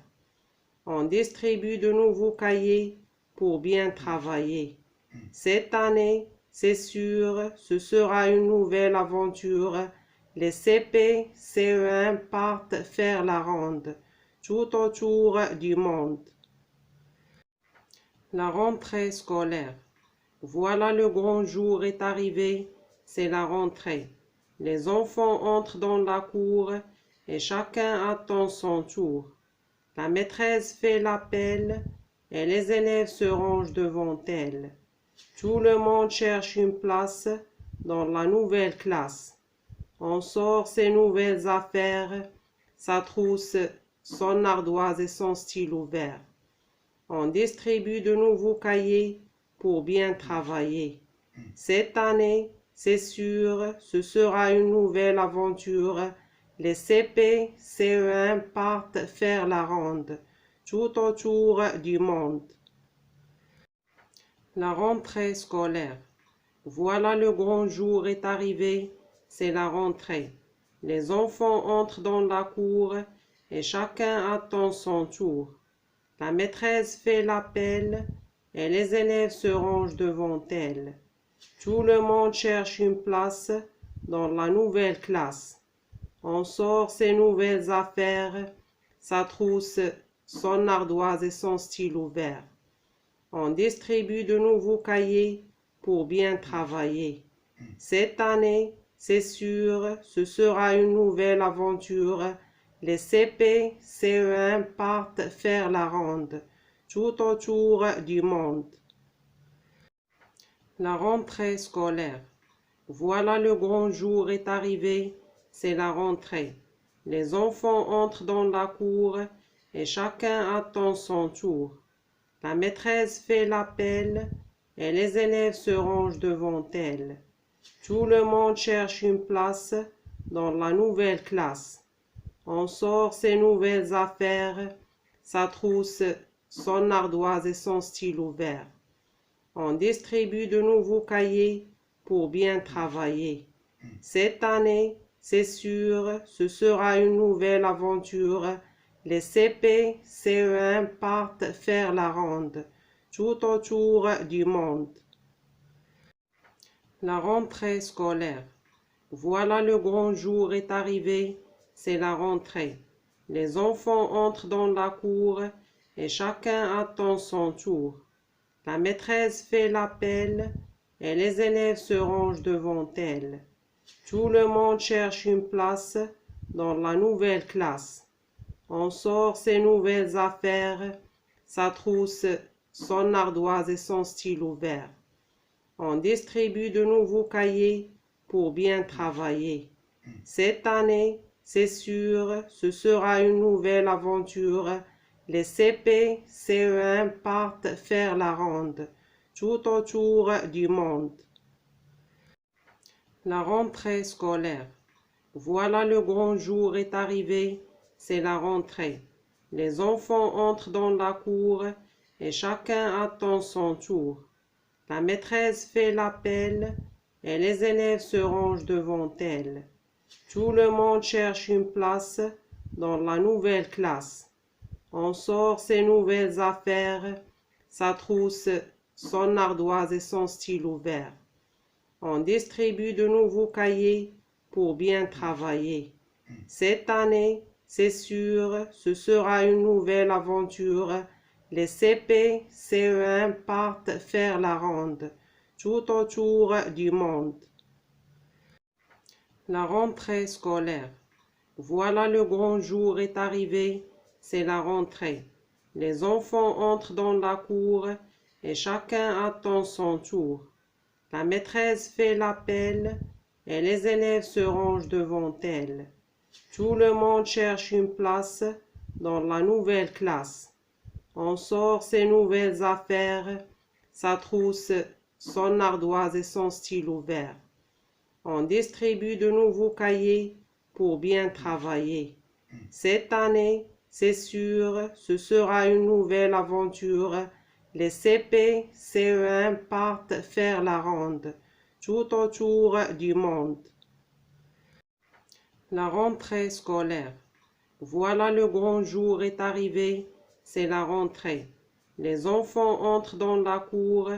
On distribue de nouveaux cahiers pour bien travailler. Cette année, c'est sûr, ce sera une nouvelle aventure. Les CP, CE1 partent faire la ronde, tout autour du monde. La rentrée scolaire. Voilà, le grand jour est arrivé, c'est la rentrée. Les enfants entrent dans la cour et chacun attend son tour. La maîtresse fait l'appel et les élèves se rangent devant elle. Tout le monde cherche une place dans la nouvelle classe. On sort ses nouvelles affaires, sa trousse, son ardoise et son stylo vert. On distribue de nouveaux cahiers pour bien travailler. Cette année, c'est sûr, ce sera une nouvelle aventure. Les CP, CE1 partent faire la ronde, tout autour du monde. La rentrée scolaire. Voilà, le grand jour est arrivé, c'est la rentrée. Les enfants entrent dans la cour et chacun attend son tour. La maîtresse fait l'appel et les élèves se rangent devant elle. Tout le monde cherche une place dans la nouvelle classe. On sort ses nouvelles affaires, sa trousse, son ardoise et son stylo vert. On distribue de nouveaux cahiers pour bien travailler. Cette année, c'est sûr, ce sera une nouvelle aventure. Les CP, CE1 partent faire la ronde, tout autour du monde. La rentrée scolaire. Voilà, le grand jour est arrivé, c'est la rentrée. Les enfants entrent dans la cour et chacun attend son tour. La maîtresse fait l'appel et les élèves se rangent devant elle. Tout le monde cherche une place dans la nouvelle classe. On sort ses nouvelles affaires, sa trousse, son ardoise et son stylo vert. On distribue de nouveaux cahiers pour bien travailler. Cette année, c'est sûr, ce sera une nouvelle aventure. Les CP, CE1 partent faire la ronde, tout autour du monde. La rentrée scolaire. Voilà, le grand jour est arrivé, c'est la rentrée. Les enfants entrent dans la cour et chacun attend son tour. La maîtresse fait l'appel et les élèves se rangent devant elle. Tout le monde cherche une place dans la nouvelle classe. On sort ses nouvelles affaires, sa trousse, son ardoise et son stylo vert. On distribue de nouveaux cahiers pour bien travailler. Cette année, c'est sûr, ce sera une nouvelle aventure. Les CP, CE1 partent faire la ronde, tout autour du monde. La rentrée scolaire. Voilà, le grand jour est arrivé, c'est la rentrée. Les enfants entrent dans la cour et chacun attend son tour. La maîtresse fait l'appel et les élèves se rangent devant elle. Tout le monde cherche une place dans la nouvelle classe. On sort ses nouvelles affaires, sa trousse, son ardoise et son stylo vert. On distribue de nouveaux cahiers pour bien travailler. Cette année, c'est sûr, ce sera une nouvelle aventure. Les CP, CE1 partent faire la ronde, tout autour du monde. La rentrée scolaire. Voilà, le grand jour est arrivé, c'est la rentrée. Les enfants entrent dans la cour et chacun attend son tour. La maîtresse fait l'appel et les élèves se rangent devant elle. Tout le monde cherche une place dans la nouvelle classe. On sort ses nouvelles affaires, sa trousse, son ardoise et son stylo vert. On distribue de nouveaux cahiers pour bien travailler. Cette année, c'est sûr, ce sera une nouvelle aventure. Les CP, CE1 partent faire la ronde, tout autour du monde. La rentrée scolaire. Voilà, le grand jour est arrivé, c'est la rentrée. Les enfants entrent dans la cour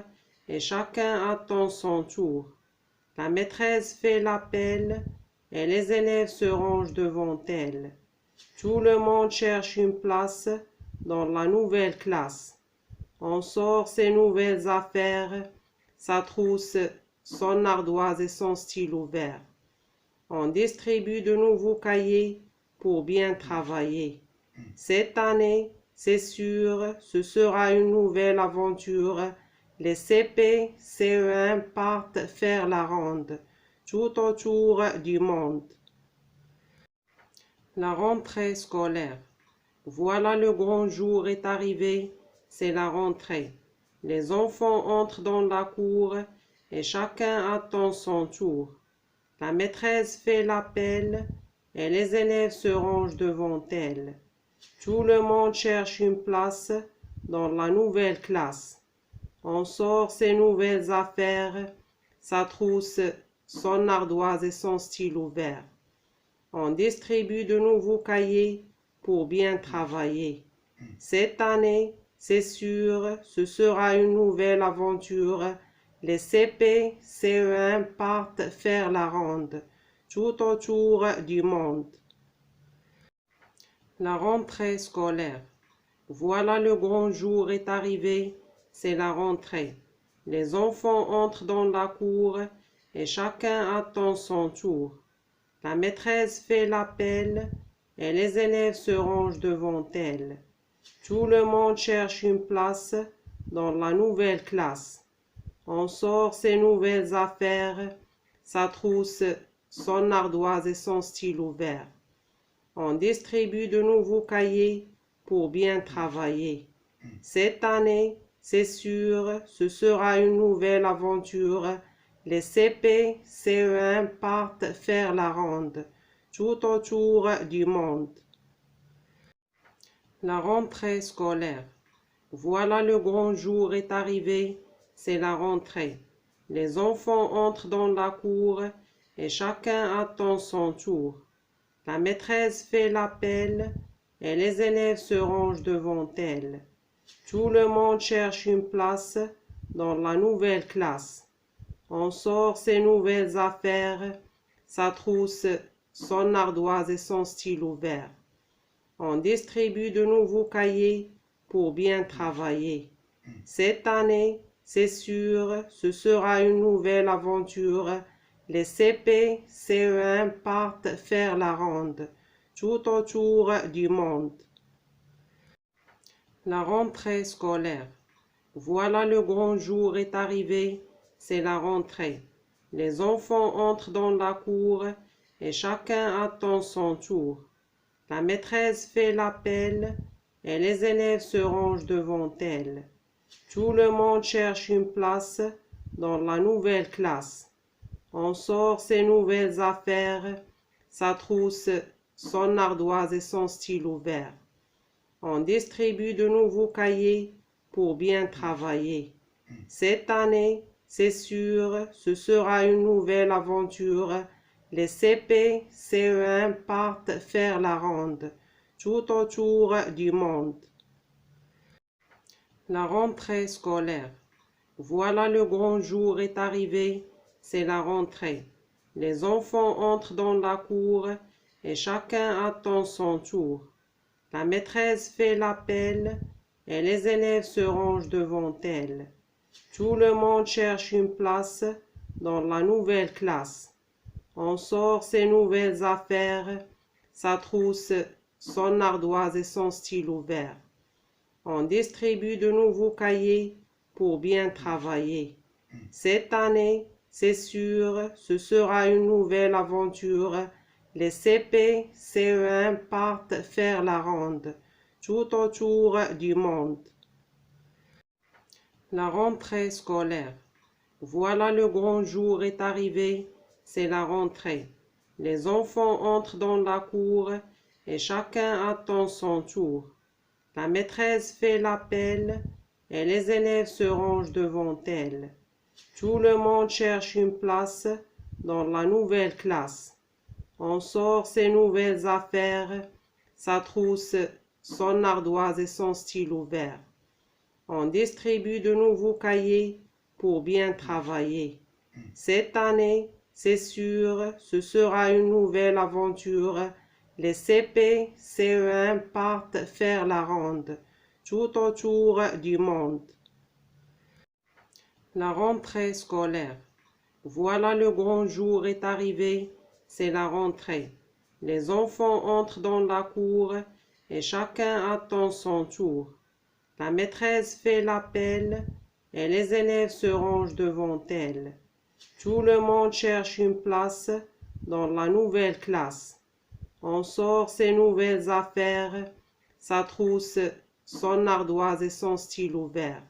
et chacun attend son tour. La maîtresse fait l'appel et les élèves se rangent devant elle. Tout le monde cherche une place dans la nouvelle classe. On sort ses nouvelles affaires, sa trousse, son ardoise et son stylo vert. On distribue de nouveaux cahiers pour bien travailler. Cette année, c'est sûr, ce sera une nouvelle aventure. Les CP, CE1 partent faire la ronde, tout autour du monde. La rentrée scolaire. Voilà, le grand jour est arrivé, c'est la rentrée. Les enfants entrent dans la cour et chacun attend son tour. La maîtresse fait l'appel et les élèves se rangent devant elle. Tout le monde cherche une place dans la nouvelle classe. On sort ses nouvelles affaires, sa trousse, son ardoise et son stylo vert. On distribue de nouveaux cahiers pour bien travailler. Cette année, c'est sûr, ce sera une nouvelle aventure. Les CP, CE1 partent faire la ronde, tout autour du monde. La rentrée scolaire. Voilà, le grand jour est arrivé, c'est la rentrée. Les enfants entrent dans la cour et chacun attend son tour. La maîtresse fait l'appel et les élèves se rangent devant elle. Tout le monde cherche une place dans la nouvelle classe. On sort ses nouvelles affaires, sa trousse, son ardoise et son stylo vert. On distribue de nouveaux cahiers pour bien travailler. Cette année, c'est sûr, ce sera une nouvelle aventure. Les CP, CE1 partent faire la ronde, tout autour du monde. La rentrée scolaire. Voilà, le grand jour est arrivé, c'est la rentrée. Les enfants entrent dans la cour et chacun attend son tour. La maîtresse fait l'appel et les élèves se rangent devant elle. Tout le monde cherche une place dans la nouvelle classe. On sort ses nouvelles affaires, sa trousse, son ardoise et son stylo vert. On distribue de nouveaux cahiers pour bien travailler. Cette année, c'est sûr, ce sera une nouvelle aventure. Les CP, CE1 partent faire la ronde, tout autour du monde. La rentrée scolaire. Voilà, le grand jour est arrivé, c'est la rentrée. Les enfants entrent dans la cour et chacun attend son tour. La maîtresse fait l'appel et les élèves se rangent devant elle. Tout le monde cherche une place dans la nouvelle classe. On sort ses nouvelles affaires, sa trousse, son ardoise et son stylo vert. On distribue de nouveaux cahiers pour bien travailler. Cette année, c'est sûr, ce sera une nouvelle aventure. Les CP, CE1 partent faire la ronde, tout autour du monde. La rentrée scolaire. Voilà, le grand jour est arrivé, c'est la rentrée. Les enfants entrent dans la cour et chacun attend son tour. La maîtresse fait l'appel et les élèves se rangent devant elle. Tout le monde cherche une place dans la nouvelle classe. On sort ses nouvelles affaires, sa trousse, son ardoise et son stylo vert. On distribue de nouveaux cahiers pour bien travailler. Cette année, c'est sûr, ce sera une nouvelle aventure. Les CP, CE1 partent faire la ronde, tout autour du monde. La rentrée scolaire. Voilà, le grand jour est arrivé, c'est la rentrée. Les enfants entrent dans la cour et chacun attend son tour. La maîtresse fait l'appel et les élèves se rangent devant elle. Tout le monde cherche une place dans la nouvelle classe. On sort ses nouvelles affaires, sa trousse, son ardoise et son stylo vert. On distribue de nouveaux cahiers pour bien travailler. Cette année, c'est sûr, ce sera une nouvelle aventure. Les CP, CE1 partent faire la ronde, tout autour du monde. La rentrée scolaire. Voilà, le grand jour est arrivé, c'est la rentrée. Les enfants entrent dans la cour et chacun attend son tour. La maîtresse fait l'appel et les élèves se rangent devant elle. Tout le monde cherche une place dans la nouvelle classe. On sort ses nouvelles affaires, sa trousse, son ardoise et son stylo vert.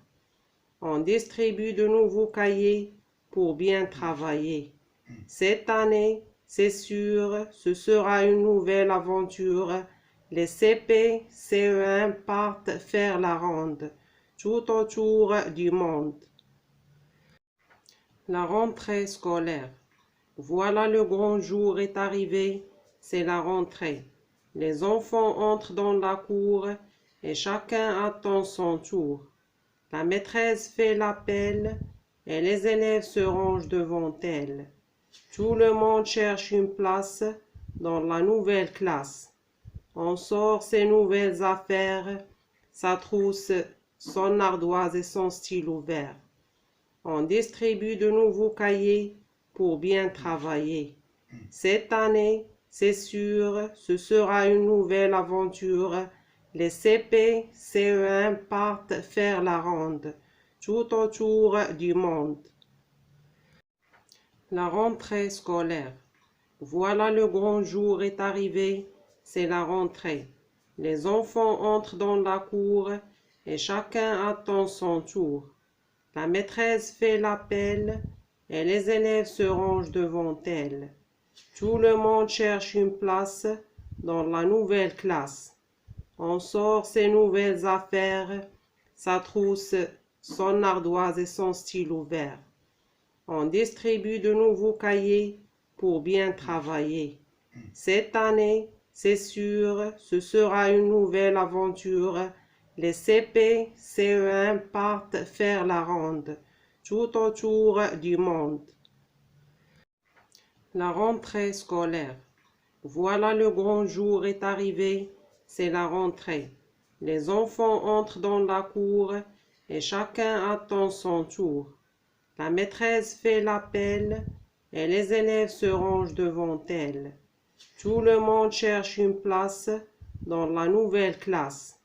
On distribue de nouveaux cahiers pour bien travailler. Cette année, c'est sûr, ce sera une nouvelle aventure. Les CP, CE1 partent faire la ronde, tout autour du monde. La rentrée scolaire. Voilà, le grand jour est arrivé, c'est la rentrée. Les enfants entrent dans la cour et chacun attend son tour. La maîtresse fait l'appel et les élèves se rangent devant elle. Tout le monde cherche une place dans la nouvelle classe. On sort ses nouvelles affaires, sa trousse, son ardoise et son stylo vert. On distribue de nouveaux cahiers pour bien travailler. Cette année, c'est sûr, ce sera une nouvelle aventure. Les CP, CE1 partent faire la ronde, tout autour du monde. La rentrée scolaire. Voilà, le grand jour est arrivé, c'est la rentrée. Les enfants entrent dans la cour et chacun attend son tour. La maîtresse fait l'appel et les élèves se rangent devant elle. Tout le monde cherche une place dans la nouvelle classe. On sort ses nouvelles affaires, sa trousse, son ardoise et son stylo vert. On distribue de nouveaux cahiers pour bien travailler. Cette année, c'est sûr, ce sera une nouvelle aventure. Les CP, CE1 partent faire la ronde, tout autour du monde. La rentrée scolaire. Voilà, le grand jour est arrivé, c'est la rentrée. Les enfants entrent dans la cour et chacun attend son tour. La maîtresse fait l'appel et les élèves se rangent devant elle. Tout le monde cherche une place dans la nouvelle classe.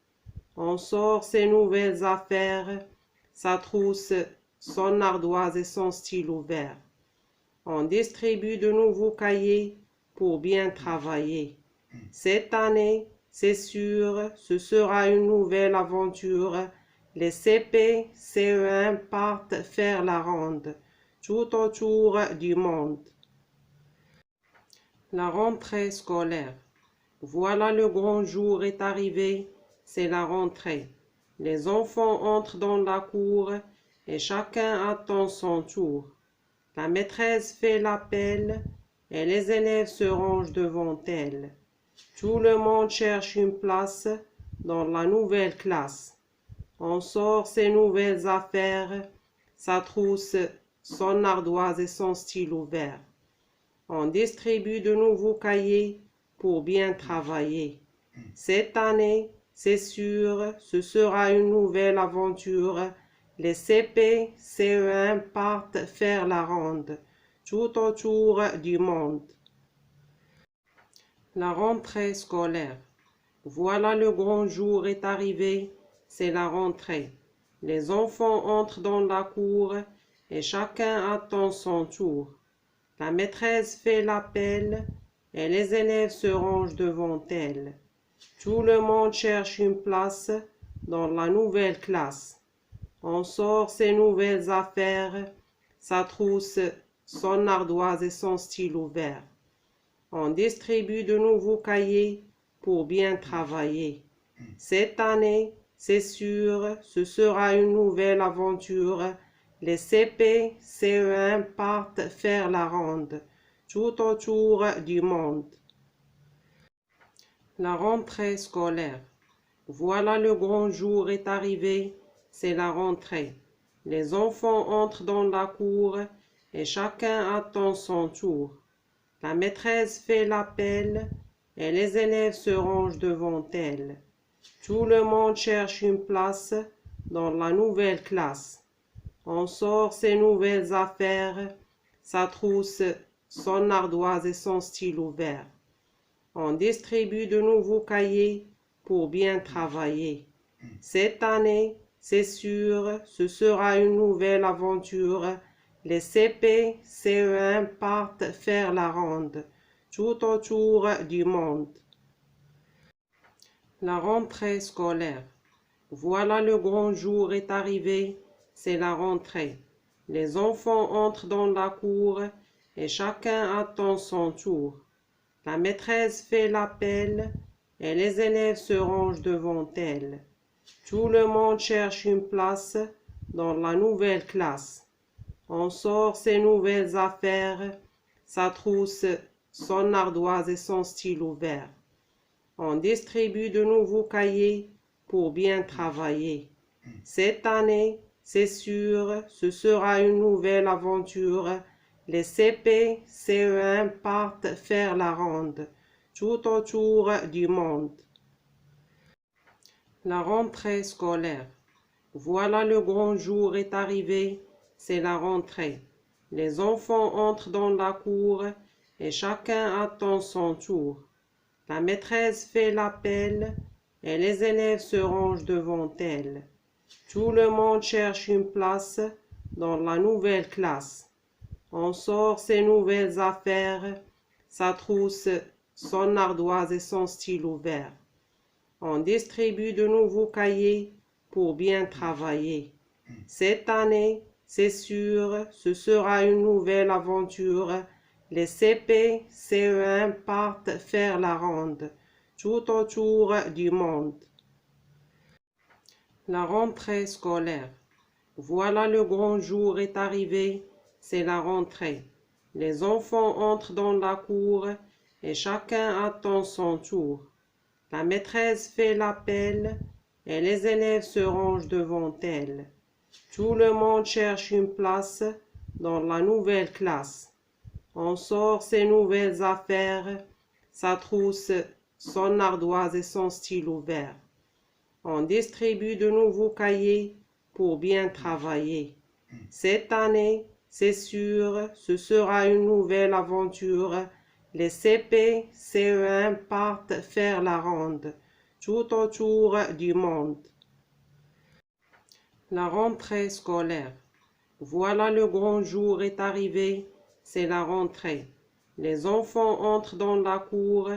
On sort ses nouvelles affaires, sa trousse, son ardoise et son stylo vert. On distribue de nouveaux cahiers pour bien travailler. Cette année, c'est sûr, ce sera une nouvelle aventure. Les CP, CE1 partent faire la ronde, tout autour du monde. La rentrée scolaire. Voilà, le grand jour est arrivé, c'est la rentrée. Les enfants entrent dans la cour et chacun attend son tour. La maîtresse fait l'appel et les élèves se rangent devant elle. Tout le monde cherche une place dans la nouvelle classe. On sort ses nouvelles affaires, sa trousse, son ardoise et son stylo vert. On distribue de nouveaux cahiers pour bien travailler. Cette année, c'est sûr, ce sera une nouvelle aventure. Les CP, CE1 partent faire la ronde, tout autour du monde. La rentrée scolaire. Voilà, le grand jour est arrivé, c'est la rentrée. Les enfants entrent dans la cour et chacun attend son tour. La maîtresse fait l'appel et les élèves se rangent devant elle. Tout le monde cherche une place dans la nouvelle classe. On sort ses nouvelles affaires, sa trousse, son ardoise et son stylo vert. On distribue de nouveaux cahiers pour bien travailler. Cette année, c'est sûr, ce sera une nouvelle aventure. Les CP, CE1 partent faire la ronde, tout autour du monde. La rentrée scolaire. Voilà, le grand jour est arrivé, c'est la rentrée. Les enfants entrent dans la cour et chacun attend son tour. La maîtresse fait l'appel et les élèves se rangent devant elle. Tout le monde cherche une place dans la nouvelle classe. On sort ses nouvelles affaires, sa trousse, son ardoise et son stylo vert. On distribue de nouveaux cahiers pour bien travailler. Cette année, c'est sûr, ce sera une nouvelle aventure. Les CP, CE1 partent faire la ronde, tout autour du monde. La rentrée scolaire. Voilà, le grand jour est arrivé, c'est la rentrée. Les enfants entrent dans la cour et chacun attend son tour. La maîtresse fait l'appel et les élèves se rangent devant elle. Tout le monde cherche une place dans la nouvelle classe. On sort ses nouvelles affaires, sa trousse, son ardoise et son stylo vert. On distribue de nouveaux cahiers pour bien travailler. Cette année, c'est sûr, ce sera une nouvelle aventure. Les CP, CE1 partent faire la ronde, tout autour du monde. La rentrée scolaire. Voilà, le grand jour est arrivé, c'est la rentrée. Les enfants entrent dans la cour et chacun attend son tour. La maîtresse fait l'appel et les élèves se rangent devant elle. Tout le monde cherche une place dans la nouvelle classe. On sort ses nouvelles affaires, sa trousse, son ardoise et son stylo vert. On distribue de nouveaux cahiers pour bien travailler. Cette année, c'est sûr, ce sera une nouvelle aventure. Les CP, CE1 partent faire la ronde, tout autour du monde. La rentrée scolaire. Voilà, le grand jour est arrivé, c'est la rentrée. Les enfants entrent dans la cour et chacun attend son tour. La maîtresse fait l'appel et les élèves se rangent devant elle. Tout le monde cherche une place dans la nouvelle classe. On sort ses nouvelles affaires, sa trousse, son ardoise et son stylo vert. On distribue de nouveaux cahiers pour bien travailler. Cette année, c'est sûr, ce sera une nouvelle aventure. Les CP, CE1 partent faire la ronde, tout autour du monde. La rentrée scolaire. Voilà, le grand jour est arrivé, c'est la rentrée. Les enfants entrent dans la cour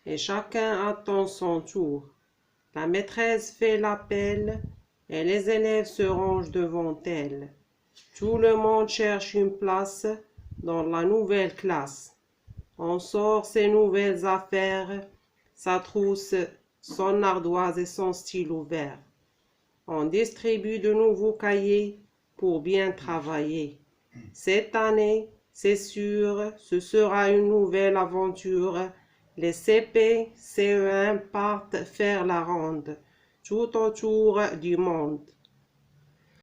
et chacun attend son tour. La maîtresse fait l'appel et les élèves se rangent devant elle. Tout le monde cherche une place dans la nouvelle classe. On sort ses nouvelles affaires, sa trousse, son ardoise et son stylo vert. On distribue de nouveaux cahiers pour bien travailler. Cette année, c'est sûr, ce sera une nouvelle aventure. Les CP, CE1 partent faire la ronde, tout autour du monde.